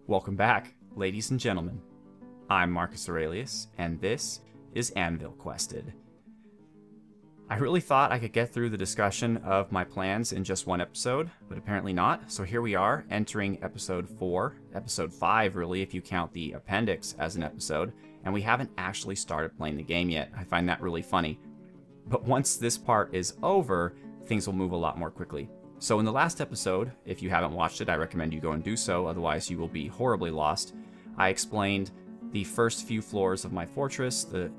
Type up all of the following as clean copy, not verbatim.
Welcome back, ladies and gentlemen. I'm Marcus Aurelius, and this is Anvilquested. I really thought I could get through the discussion of my plans in just one episode, but apparently not. So here we are, entering episode 4, episode 5 really, if you count the appendix as an episode, and we haven't actually started playing the game yet. I find that really funny. But once this part is over, things will move a lot more quickly. So in the last episode, if you haven't watched it, I recommend you go and do so, otherwise you will be horribly lost. I explained the first few floors of my fortress, the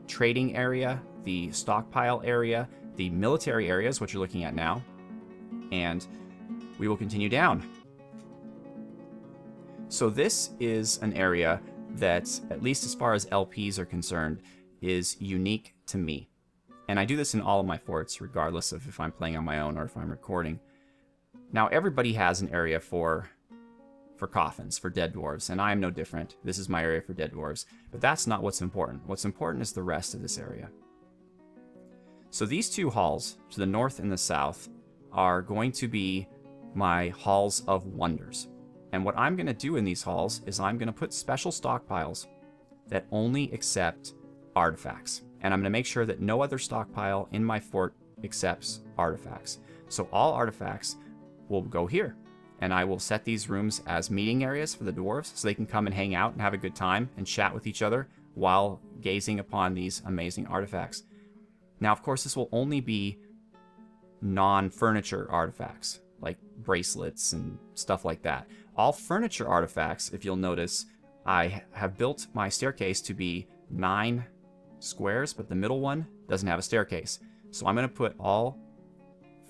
trading area, the stockpile area, the military areas, which you're looking at now, and we will continue down. So this is an area that, at least as far as LPs are concerned, is unique to me. And I do this in all of my forts, regardless of if I'm playing on my own or if I'm recording. Now, everybody has an area for coffins, for dead dwarves, and I am no different. This is my area for dead dwarves. But that's not what's important. What's important is the rest of this area. So these two halls, to the north and the south, are going to be my halls of wonders. And what I'm going to do in these halls is I'm going to put special stockpiles that only accept artifacts. And I'm going to make sure that no other stockpile in my fort accepts artifacts. So all artifacts will go here. And I will set these rooms as meeting areas for the dwarves so they can come and hang out and have a good time and chat with each other while gazing upon these amazing artifacts. Now, of course, this will only be non-furniture artifacts, like bracelets and stuff like that. All furniture artifacts, if you'll notice, I have built my staircase to be 9 squares, but the middle one doesn't have a staircase. So I'm going to put all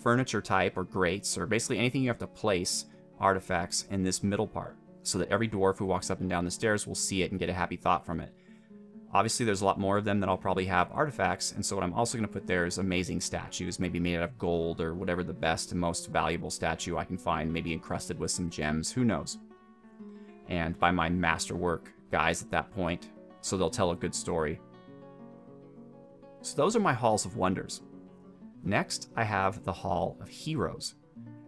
furniture type or grates, or basically anything you have to place artifacts in this middle part, so that every dwarf who walks up and down the stairs will see it and get a happy thought from it. Obviously, there's a lot more of them that I'll probably have artifacts, and so what I'm also going to put there is amazing statues, maybe made out of gold or whatever the best and most valuable statue I can find, maybe encrusted with some gems, who knows. And by my masterwork guys at that point, so they'll tell a good story. So those are my halls of wonders. Next, I have the Hall of Heroes.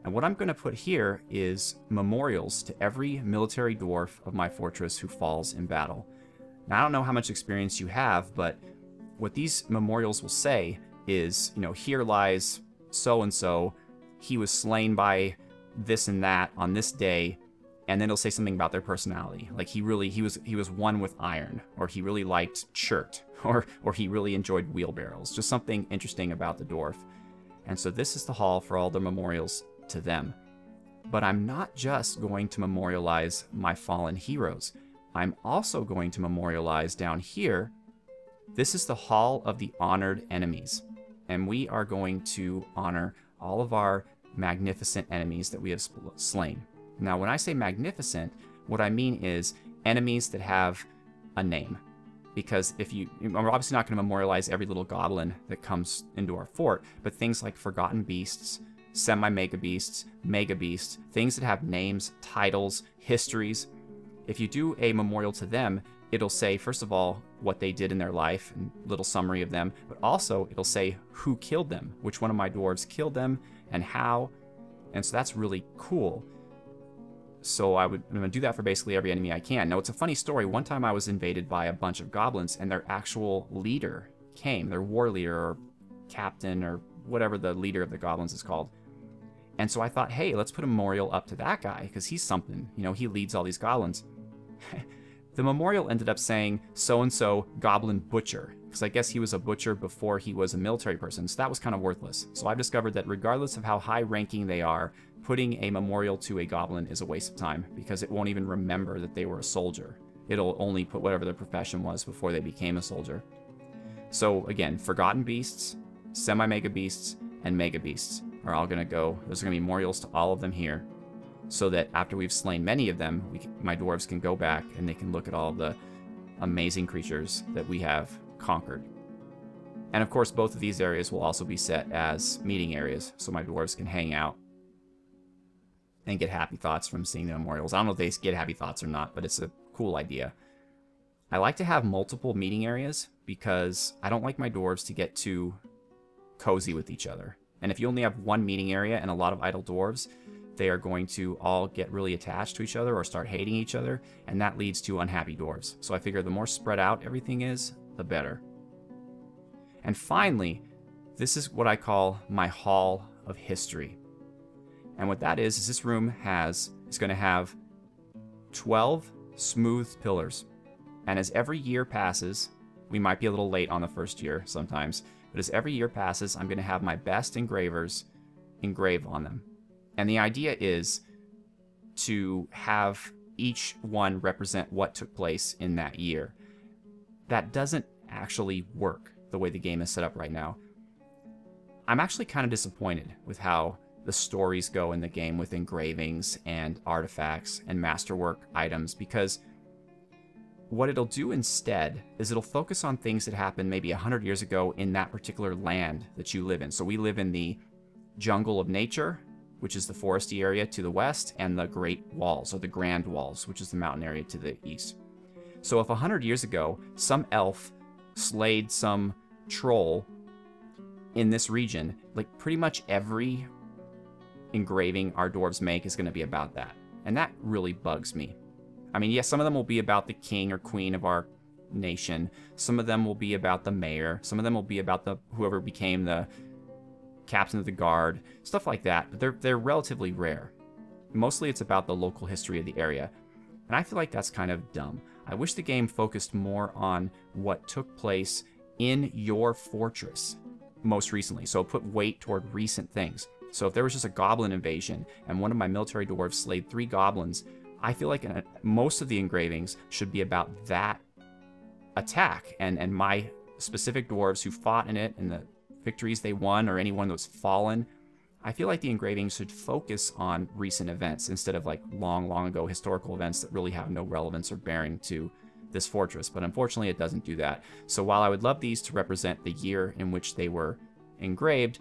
And what I'm going to put here is memorials to every military dwarf of my fortress who falls in battle. Now, I don't know how much experience you have, but what these memorials will say is, you know, here lies so-and-so, he was slain by this and that on this day, and then it'll say something about their personality. Like he was one with iron, or he really liked shirt, or he really enjoyed wheelbarrows. Just something interesting about the dwarf. And so this is the hall for all the memorials to them. But I'm not just going to memorialize my fallen heroes. I'm also going to memorialize down here. This is the Hall of the Honored Enemies. And we are going to honor all of our magnificent enemies that we have slain. Now, when I say magnificent, what I mean is enemies that have a name. Because we're obviously not going to memorialize every little goblin that comes into our fort, but things like forgotten beasts, semi-mega beasts, mega beasts, things that have names, titles, histories. If you do a memorial to them, it'll say, first of all, what they did in their life, and a little summary of them, but also it'll say who killed them, which one of my dwarves killed them, and how. And so that's really cool. So I'm going to do that for basically every enemy I can. Now, it's a funny story. One time I was invaded by a bunch of goblins, and their actual leader came, their war leader or captain or whatever the leader of the goblins is called. And so I thought, hey, let's put a memorial up to that guy, because he's something. You know, he leads all these goblins. The memorial ended up saying, so-and-so goblin butcher, because I guess he was a butcher before he was a military person, so that was kind of worthless. So I've discovered that regardless of how high-ranking they are, putting a memorial to a goblin is a waste of time, because it won't even remember that they were a soldier. It'll only put whatever their profession was before they became a soldier. So again, forgotten beasts, semi-mega beasts, and mega beasts are all going to go. There's going to be memorials to all of them here, so that after we've slain many of them, my dwarves can go back and they can look at all the amazing creatures that we have conquered. And of course, both of these areas will also be set as meeting areas, so my dwarves can hang out and get happy thoughts from seeing the memorials. I don't know if they get happy thoughts or not, but it's a cool idea. I like to have multiple meeting areas because I don't like my dwarves to get too cozy with each other. And if you only have one meeting area and a lot of idle dwarves, they are going to all get really attached to each other or start hating each other, and that leads to unhappy dwarves. So I figure the more spread out everything is, the better. And finally, this is what I call my Hall of History. And what that is this room is going to have 12 smooth pillars. And as every year passes, we might be a little late on the first year sometimes, but as every year passes, I'm going to have my best engravers engrave on them. And the idea is to have each one represent what took place in that year. That doesn't actually work the way the game is set up right now. I'm actually kind of disappointed with how the stories go in the game with engravings and artifacts and masterwork items, because what it'll do instead is it'll focus on things that happened maybe 100 years ago in that particular land that you live in. So we live in the jungle of nature, which is the foresty area to the west, and the Great Walls, or the Grand Walls, which is the mountain area to the east. So if 100 years ago, some elf slayed some troll in this region, like pretty much every engraving our dwarves make is going to be about that. And that really bugs me. I mean, yes, some of them will be about the king or queen of our nation. Some of them will be about the mayor. Some of them will be about whoever became the captain of the guard, stuff like that. But they're relatively rare. Mostly it's about the local history of the area. And I feel like that's kind of dumb. I wish the game focused more on what took place in your fortress most recently. So put weight toward recent things. So if there was just a goblin invasion and one of my military dwarves slayed 3 goblins, I feel like most of the engravings should be about that attack and my specific dwarves who fought in it and the victories they won, or anyone that was fallen. I feel like the engravings should focus on recent events instead of like long ago historical events that really have no relevance or bearing to this fortress. But unfortunately it doesn't do that. So while I would love these to represent the year in which they were engraved,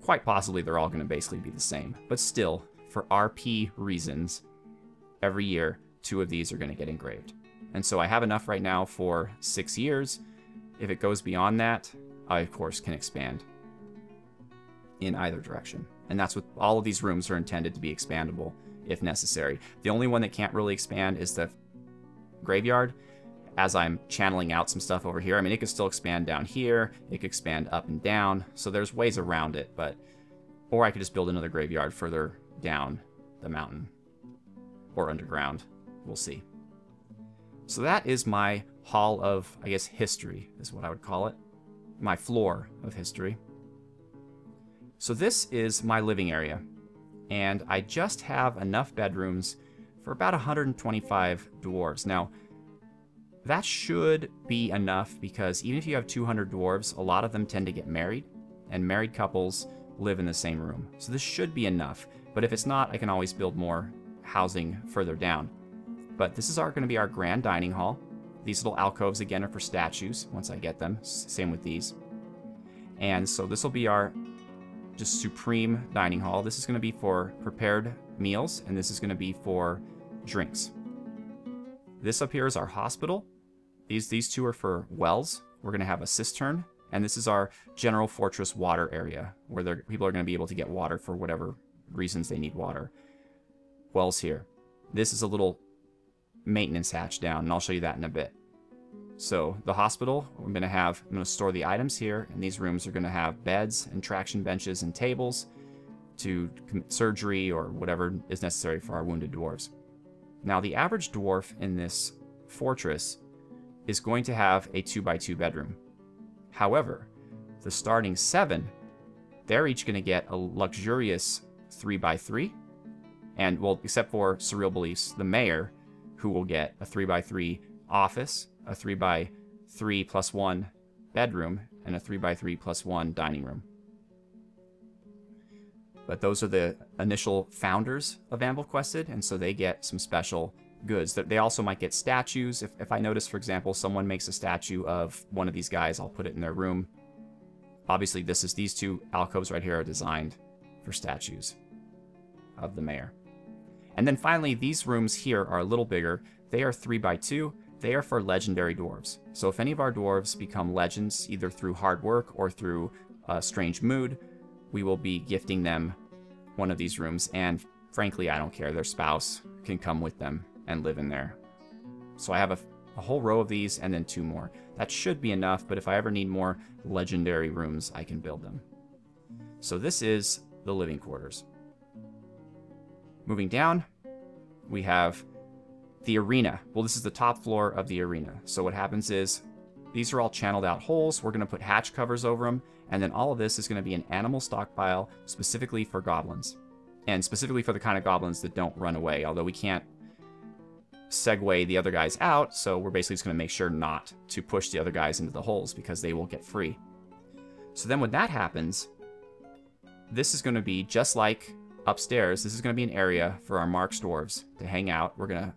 quite possibly they're all going to basically be the same. But still, for RP reasons, every year 2 of these are going to get engraved. And so I have enough right now for 6 years. If it goes beyond that, I of course can expand in either direction. And that's what all of these rooms are intended to be expandable if necessary. The only one that can't really expand is the graveyard. As I'm channeling out some stuff over here, I mean, it could still expand down here. It could expand up and down. So there's ways around it, or I could just build another graveyard further down the mountain or underground. We'll see. So that is my Hall of, I guess, History is what I would call it. My floor of history. So this is my living area, and I just have enough bedrooms for about 125 dwarves. Now, that should be enough because even if you have 200 dwarves, a lot of them tend to get married, and married couples live in the same room. So this should be enough, but if it's not, I can always build more housing further down. But this is going to be our grand dining hall. These little alcoves, again, are for statues once I get them. Same with these. And so this will be our just supreme dining hall. This is going to be for prepared meals, and this is going to be for drinks. This up here is our hospital. These 2 are for wells. We're going to have a cistern, and this is our general fortress water area where people are going to be able to get water for whatever reasons they need water. Wells here. This is a little maintenance hatch down, and I'll show you that in a bit. So the hospital, I'm going to store the items here, and these rooms are going to have beds and traction benches and tables to commit surgery or whatever is necessary for our wounded dwarves. Now the average dwarf in this fortress is going to have a 2x2 bedroom. However, the starting 7, they're each going to get a luxurious 3x3, and well, except for Surreal Beliefs, the mayor, who will get a 3x3 office, a 3x3 plus 1 bedroom, and a 3x3 plus 1 dining room. But those are the initial founders of Anvilquested, and so they get some special goods. They also might get statues. If I notice, for example, someone makes a statue of one of these guys, I'll put it in their room. Obviously, these 2 alcoves right here are designed for statues of the mayor. And then finally, these rooms here are a little bigger. They are 3x2. They are for legendary dwarves. So if any of our dwarves become legends, either through hard work or through a strange mood, we will be gifting them one of these rooms. And frankly, I don't care. Their spouse can come with them and live in there. So I have a whole row of these and then 2 more. That should be enough, but if I ever need more legendary rooms, I can build them. So this is the living quarters. Moving down, we have the arena. Well, this is the top floor of the arena. So what happens is these are all channeled out holes. We're going to put hatch covers over them. And then all of this is going to be an animal stockpile specifically for goblins. And specifically for the kind of goblins that don't run away. Although we can't segue the other guys out. So we're basically just going to make sure not to push the other guys into the holes because they will get free. So then when that happens, this is going to be just like upstairs. This is going to be an area for our Mark's dwarves to hang out. We're going to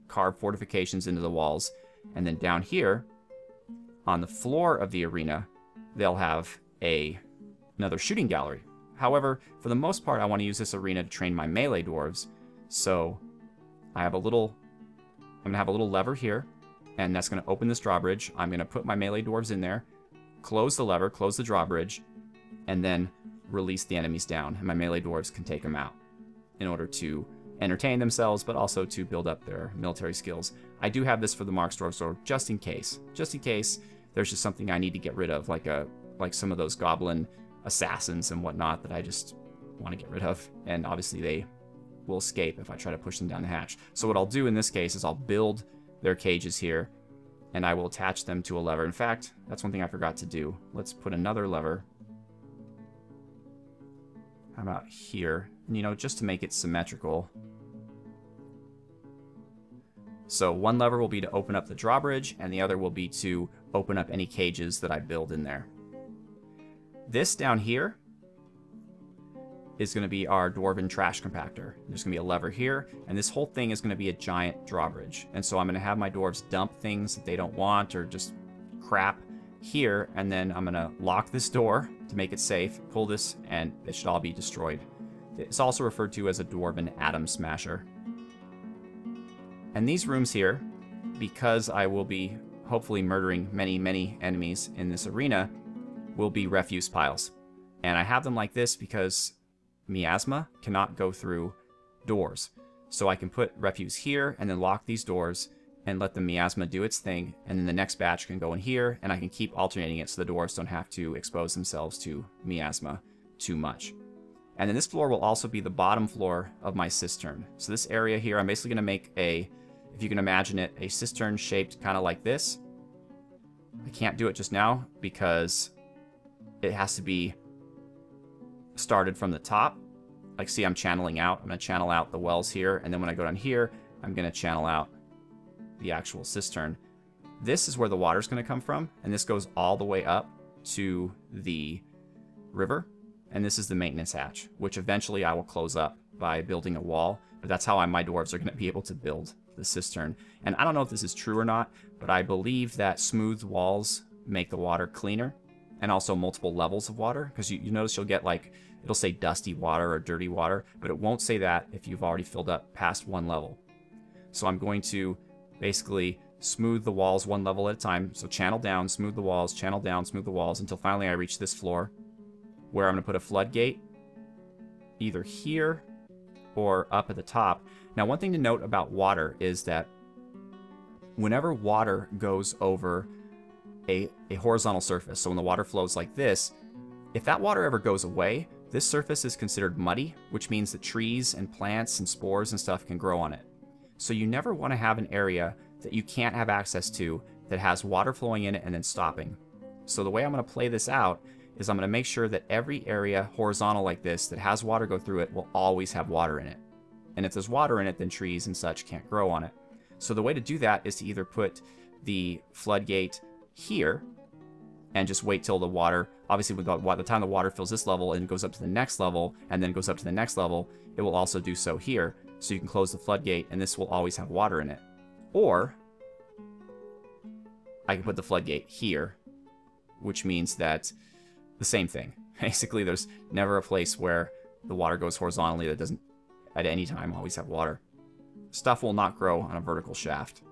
carve fortifications into the walls. And then down here, on the floor of the arena, they'll have another shooting gallery. However, for the most part, I want to use this arena to train my melee dwarves. So I have I'm going to have a little lever here, and that's going to open this drawbridge. I'm going to put my melee dwarves in there, close the lever, close the drawbridge, and then release the enemies down, and my melee dwarves can take them out in order to entertain themselves, but also to build up their military skills. I do have this for the Mark's dwarves, so just in case there's just something I need to get rid of, like some of those goblin assassins and whatnot that I just want to get rid of, and obviously they will escape if I try to push them down the hatch. So what I'll do in this case is I'll build their cages here, and I will attach them to a lever. In fact, that's one thing I forgot to do. Let's put another lever. How about here? You know, just to make it symmetrical. So one lever will be to open up the drawbridge, and the other will be to open up any cages that I build in there. This down here is going to be our dwarven trash compactor. There's going to be a lever here, and this whole thing is going to be a giant drawbridge. And so I'm going to have my dwarves dump things that they don't want or just crap here, and then I'm going to lock this door to make it safe, pull this, and it should all be destroyed. It's also referred to as a dwarven atom smasher. And these rooms here, because I will be hopefully murdering many, many enemies in this arena, will be refuse piles. And I have them like this because miasma cannot go through doors. So I can put refuse here and then lock these doors and let the miasma do its thing, and then the next batch can go in here, and I can keep alternating it so the doors don't have to expose themselves to miasma too much. And then this floor will also be the bottom floor of my cistern. So this area here, I'm basically going to make if you can imagine it, a cistern shaped kind of like this. I can't do it just now because it has to be started from the top. Like, see, I'm channeling out. I'm going to channel out the wells here, and then when I go down here, I'm going to channel out the actual cistern. This is where the water's going to come from, and this goes all the way up to the river, and this is the maintenance hatch, which eventually I will close up by building a wall, but that's how my dwarves are going to be able to build the cistern. And I don't know if this is true or not, but I believe that smooth walls make the water cleaner, and also multiple levels of water, because you notice you'll get, like, it'll say dusty water or dirty water, but it won't say that if you've already filled up past one level. So I'm going to basically smooth the walls one level at a time. So channel down, smooth the walls, channel down, smooth the walls, until finally I reach this floor where I'm going to put a floodgate either here or up at the top. Now, one thing to note about water is that whenever water goes over a horizontal surface, so when the water flows like this, if that water ever goes away, this surface is considered muddy, which means that trees and plants and spores and stuff can grow on it. So you never want to have an area that you can't have access to that has water flowing in it and then stopping. So the way I'm going to play this out is I'm going to make sure that every area horizontal like this that has water go through it will always have water in it. And if there's water in it, then trees and such can't grow on it. So the way to do that is to either put the floodgate here and just wait till the water, obviously by the time the water fills this level and goes up to the next level and then goes up to the next level, it will also do so here. So you can close the floodgate and this will always have water in it. Or I can put the floodgate here, which means that the same thing. Basically, there's never a place where the water goes horizontally that doesn't at any time always have water. Stuff will not grow on a vertical shaft.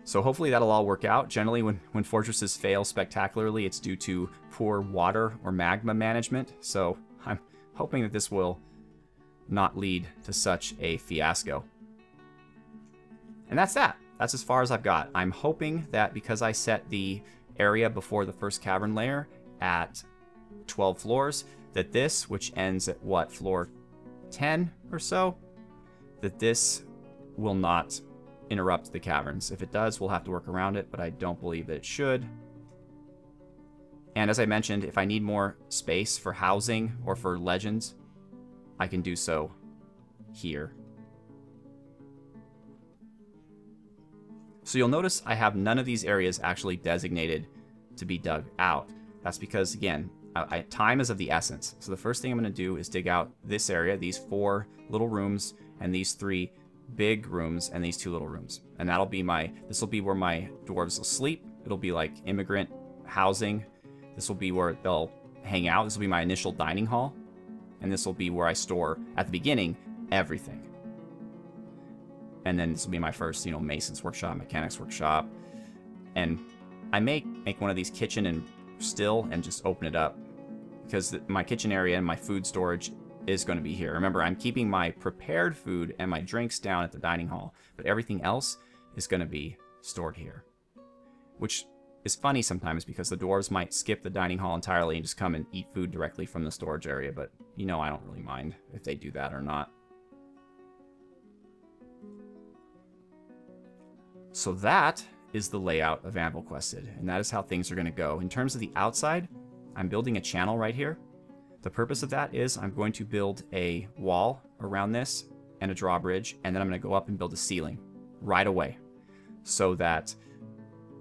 So hopefully that'll all work out. Generally, when fortresses fail spectacularly, it's due to poor water or magma management. So I'm hoping that this will not lead to such a fiasco. And that's that. That's as far as I've got. I'm hoping that because I set the area before the first cavern layer at 12 floors, that this, which ends at what, floor 10 or so, that this will not interrupt the caverns. If it does, we'll have to work around it, but I don't believe that it should. And as I mentioned, if I need more space for housing or for legends, I can do so here. So you'll notice I have none of these areas actually designated to be dug out. That's because, again, time is of the essence. So the first thing I'm going to do is dig out this area, these 4 little rooms, and these 3 big rooms, and these 2 little rooms. And that'll be this will be where my dwarves will sleep. It'll be like immigrant housing. This will be where they'll hang out. This will be my initial dining hall. And this will be where I store, at the beginning, everything. And then this will be my first, mason's workshop, mechanics workshop. And I may make one of these kitchen and still and just open it up, because my kitchen area and my food storage is going to be here. Remember, I'm keeping my prepared food and my drinks down at the dining hall, but everything else is going to be stored here. Which is funny sometimes, because the dwarves might skip the dining hall entirely and just come and eat food directly from the storage area, but I don't really mind if they do that or not. So that is the layout of Anvilquested, and that is how things are going to go. In terms of the outside, I'm building a channel right here. The purpose of that is I'm going to build a wall around this and a drawbridge, and then I'm going to go up and build a ceiling right away, so that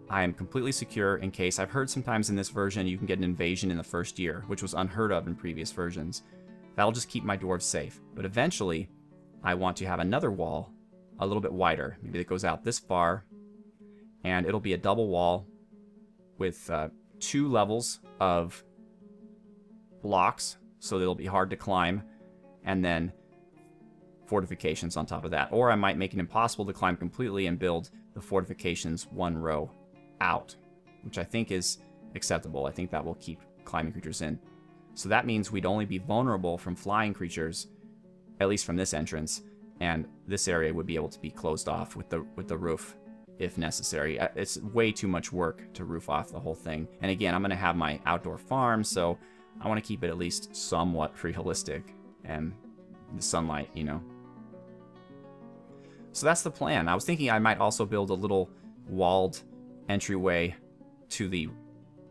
I am completely secure in case. I've heard sometimes in this version you can get an invasion in the first year, which was unheard of in previous versions. That'll just keep my dwarves safe. But eventually, I want to have another wall a little bit wider. Maybe it goes out this far, and it'll be a double wall with 2 levels of blocks, so it'll be hard to climb, and then fortifications on top of that. Or I might make it impossible to climb completely and build the fortifications 1 row out, which I think is acceptable. I think that will keep climbing creatures in. So that means we'd only be vulnerable from flying creatures, at least from this entrance, and this area would be able to be closed off with the roof if necessary. It's way too much work to roof off the whole thing. And again, I'm going to have my outdoor farm, so I want to keep it at least somewhat realistic and the sunlight, So that's the plan. I was thinking I might also build a little walled entryway to the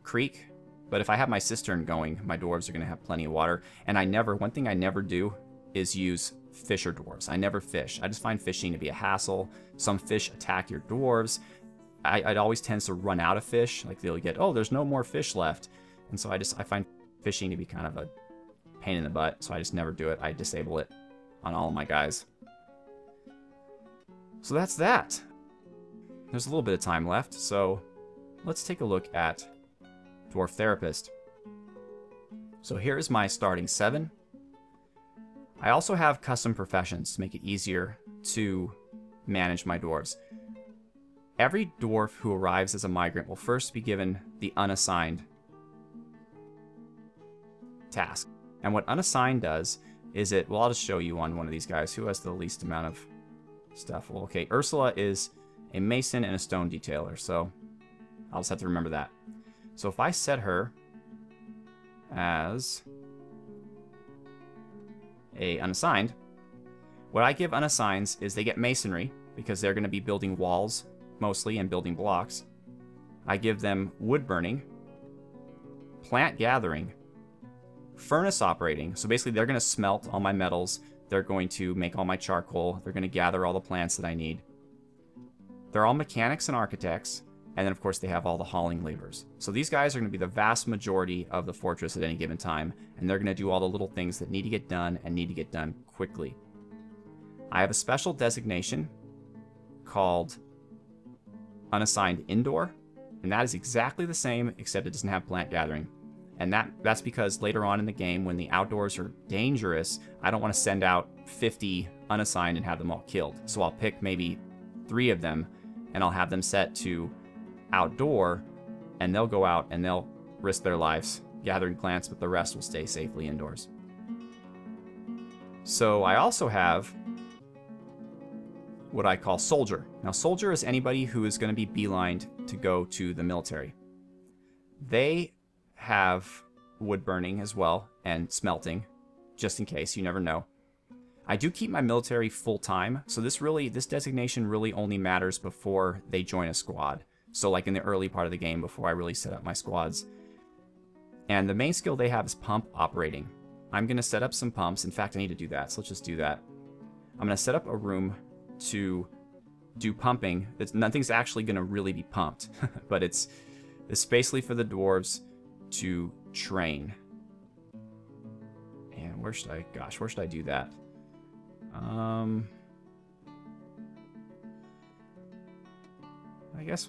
creek, but if I have my cistern going, my dwarves are going to have plenty of water. And one thing I never do is use fisher dwarves. I never fish. I just find fishing to be a hassle. Some fish attack your dwarves. It always tends to run out of fish. Like they'll get, oh, there's no more fish left. And so I find fishing to be kind of a pain in the butt. So I just never do it. I disable it on all of my guys. So that's that. There's a little bit of time left. So let's take a look at Dwarf Therapist. So here's my starting 7. I also have custom professions to make it easier to manage my dwarves. Every dwarf who arrives as a migrant will first be given the unassigned task. And what unassigned does is I'll just show you on one of these guys who has the least amount of stuff. Well, okay, Ursula is a mason and a stone detailer, so I'll just have to remember that. So if I set her as a unassigned, what I give unassigns is they get masonry, because they're going to be building walls mostly and building blocks. I give them wood burning, plant gathering, furnace operating. So basically they're going to smelt all my metals, they're going to make all my charcoal, they're going to gather all the plants that I need. They're all mechanics and architects, and then of course they have all the hauling laborers. So these guys are going to be the vast majority of the fortress at any given time, and they're going to do all the little things that need to get done and need to get done quickly. I have a special designation called unassigned indoor, and that is exactly the same, except it doesn't have plant gathering. And that's because later on in the game, when the outdoors are dangerous, I don't want to send out 50 unassigned and have them all killed. So I'll pick maybe 3 of them, and I'll have them set to outdoor, and they'll go out and they'll risk their lives gathering plants, but the rest will stay safely indoors. So I also have what I call soldier. Now, soldier is anybody who is going to be beelined to go to the military. They have wood burning as well and smelting, just in case, you never know. I do keep my military full-time, so this designation really only matters before they join a squad. So like in the early part of the game before I really set up my squads. And the main skill they have is pump operating. I'm going to set up some pumps. In fact, I need to do that, so let's just do that. I'm going to set up a room to do pumping. Nothing's actually going to really be pumped, but it's basically for the dwarves to train. And where should I do that? I guess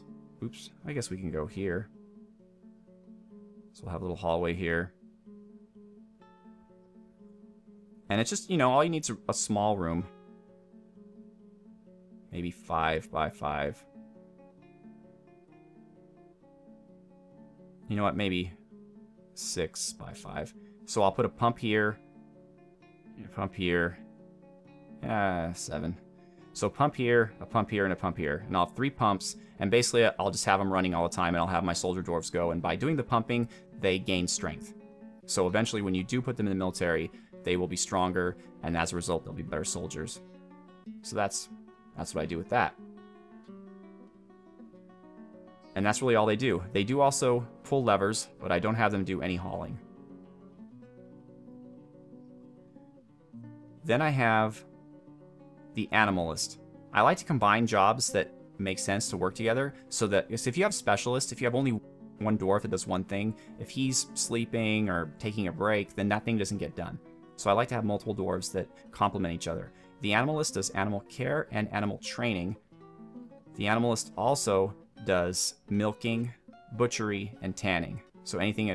we can go here. So we'll have a little hallway here. And it's just, all you need is a small room. Maybe 5 by 5. You know what, maybe 6 by 5. So I'll put a pump here, a pump here, 7. So a pump here, and a pump here. And I'll have 3 pumps, and basically I'll just have them running all the time, and I'll have my soldier dwarves go, and by doing the pumping, they gain strength. So eventually when you do put them in the military, they will be stronger, and as a result, they'll be better soldiers. So that's what I do with that. And that's really all they do. They do also pull levers, but I don't have them do any hauling. Then I have the animalist. I like to combine jobs that make sense to work together, so that if you have specialists, if you have only one dwarf that does one thing, if he's sleeping or taking a break, then that thing doesn't get done. So I like to have multiple dwarves that complement each other. The animalist does animal care and animal training. The animalist also does milking, butchery, and tanning. So anything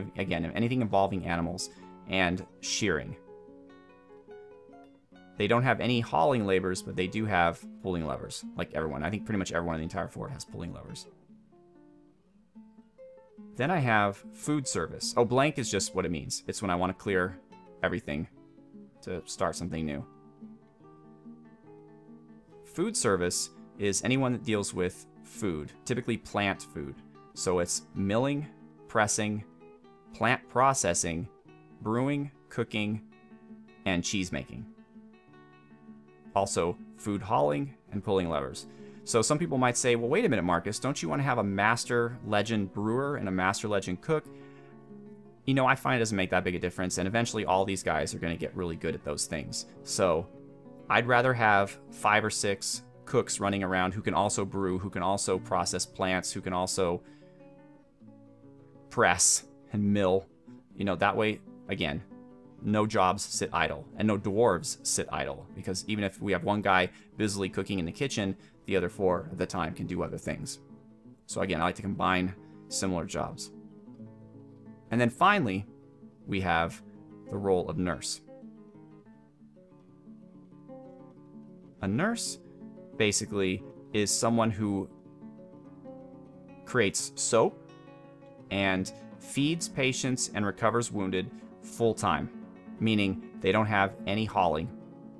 involving animals, and shearing. They don't have any hauling labors, but they do have pulling levers, like everyone. I think pretty much everyone in the entire fort has pulling levers. Then I have food service. Oh, blank is just what it means. It's when I want to clear everything to start something new. Food service is anyone that deals with food, typically plant food. So it's milling, pressing, plant processing, brewing, cooking, and cheese making. Also, food hauling and pulling levers. So some people might say, well, wait a minute, Marcus, don't you want to have a master legend brewer and a master legend cook? I find it doesn't make that big a difference, and eventually all these guys are going to get really good at those things. So I'd rather have 5 or 6 cooks running around who can also brew, who can also process plants, who can also press and mill. That way, again, no jobs sit idle, and no dwarves sit idle, because even if we have one guy busily cooking in the kitchen, the other 4 at the time can do other things. So again, I like to combine similar jobs. And then finally, we have the role of nurse. A nurse basically is someone who creates soap and feeds patients and recovers wounded full-time, meaning they don't have any hauling,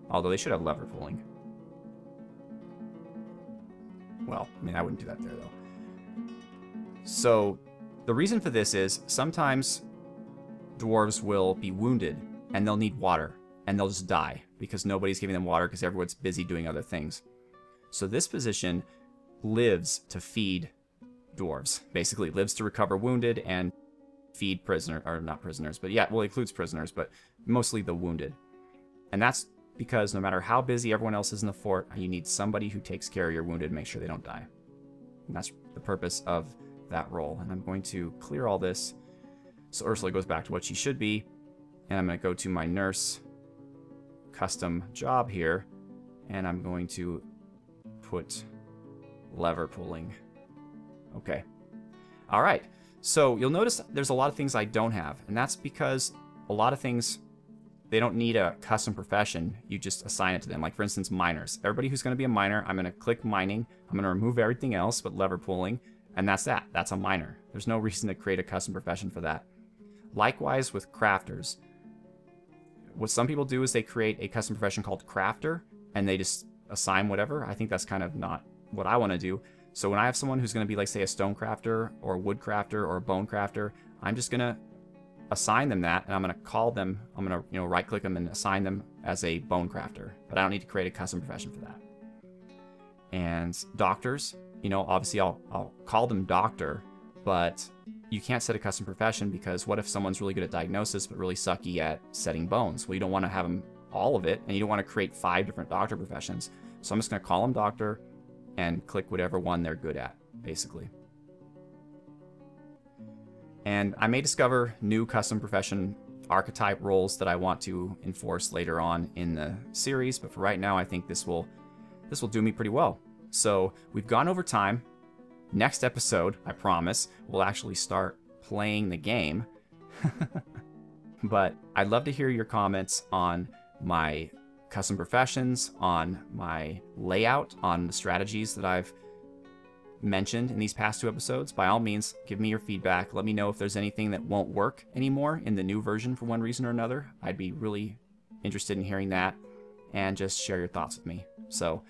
although they should have lever pulling. Well, I wouldn't do that there, though. So the reason for this is sometimes dwarves will be wounded and they'll need water, and they'll just die because nobody's giving them water because everyone's busy doing other things. So this position lives to feed dwarves, basically lives to recover wounded and feed prisoners, or not prisoners, but yeah, well, it includes prisoners, but mostly the wounded. And that's because no matter how busy everyone else is in the fort, you need somebody who takes care of your wounded and make sure they don't die. And that's the purpose of that role. And I'm going to clear all this so Ursula goes back to what she should be. And I'm going to go to my nurse custom job here, and I'm going to put lever pulling. Okay. All right. So you'll notice there's a lot of things I don't have, and that's because a lot of things, they don't need a custom profession. You just assign it to them. Like, for instance, miners. Everybody who's going to be a miner, I'm going to click mining. I'm going to remove everything else but lever pulling, and that's that. That's a miner. There's no reason to create a custom profession for that. Likewise with crafters. What some people do is they create a custom profession called crafter, and they just assign whatever. I think that's kind of not what I want to do. So when I have someone who's going to be like, say, a stone crafter or a wood crafter or a bone crafter, I'm just going to assign them that, and I'm going to call them, I'm going to, right click them and assign them as a bone crafter, but I don't need to create a custom profession for that. And doctors, obviously I'll call them doctor, but you can't set a custom profession, because what if someone's really good at diagnosis but really sucky at setting bones? Well, you don't want to have them all of it, and you don't want to create 5 different doctor professions. So I'm just going to call them doctor and click whatever one they're good at, basically. And I may discover new custom profession archetype roles that I want to enforce later on in the series, but for right now, I think this will do me pretty well. So we've gone over time. Next episode, I promise, we'll actually start playing the game. But I'd love to hear your comments on my custom professions, on my layout, on the strategies that I've mentioned in these past 2 episodes. By all means, give me your feedback. Let me know if there's anything that won't work anymore in the new version for one reason or another. I'd be really interested in hearing that, and just share your thoughts with me. So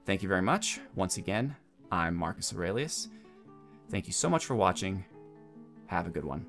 thank you very much. Once again, I'm Marcus Aurelius. Thank you so much for watching. Have a good one.